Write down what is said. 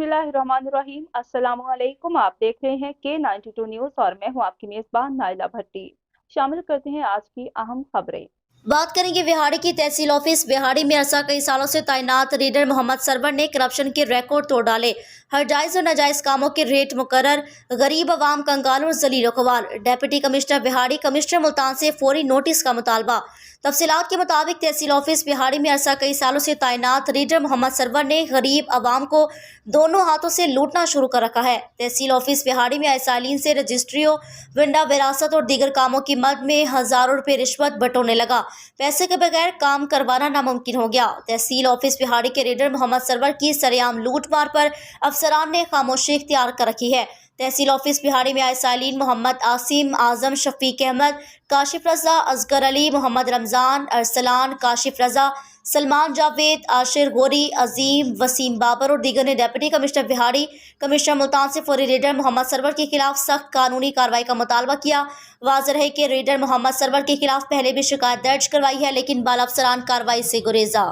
बिस्मिल्लाहिर्रहमानिर्रहीम। अस्सलामुअलैकुम। आप देख रहे हैं K92 न्यूज़ और मैं हूं आपकी मेजबान नाइला भट्टी। शामिल करते हैं आज की अहम खबरें। बात करेंगे बिहाड़ी की तहसील ऑफिस बिहाड़ी में अरसा कई सालों से तैनात रीडर मोहम्मद सरवर ने करप्शन के रिकॉर्ड तोड़ डाले। हर जायज और नाजायज कामों के रेट मुकर्रर, गरीब अवाम कंगाल और जलील अकवाल। डिप्टी कमिश्नर बिहाड़ी कमिश्नर मुल्तान से फौरी नोटिस का मुतालबा। तफसीलात के मुताबिक तहसील ऑफिस बिहाड़ी में अरसा कई सालों से तैनात रीडर मोहम्मद सरवर ने गरीब अवाम को दोनों हाथों से लूटना शुरू कर रखा है। तहसील ऑफिस बिहाड़ी में सालीन से रजिस्ट्रियों, विंडा विरासत और दीगर कामों की मद में हजारों रुपए रिश्वत बटोरने लगा। पैसे के बगैर काम करवाना नामुमकिन हो गया। तहसील ऑफिस बिहाड़ी के रीडर मोहम्मद सरवर की सरेआम लूटमार पर अफसरान ने खामोशी इख्तियार कर रखी है। तहसील ऑफिस बिहाड़ी में आए सालीन मोहम्मद आसिम, आजम, शफीक अहमद, काशिफ रजा, असगर अली, मोहम्मद रमजान, अरसलान, काशिफ रजा, सलमान जावेद, आशिर गोरी, अजीम, वसीम बाबर और दीगर ने डिप्टी कमिश्नर बिहाड़ी कमिश्नर मुल्तान से फौरी रीडर मोहम्मद सरवर के खिलाफ सख्त कानूनी कार्रवाई का मुतालबा किया। वाज़ेह है कि रीडर मोहम्मद सरवर के खिलाफ पहले भी शिकायत दर्ज करवाई है, लेकिन बाला अफसरान कार्रवाई से गुरेजा।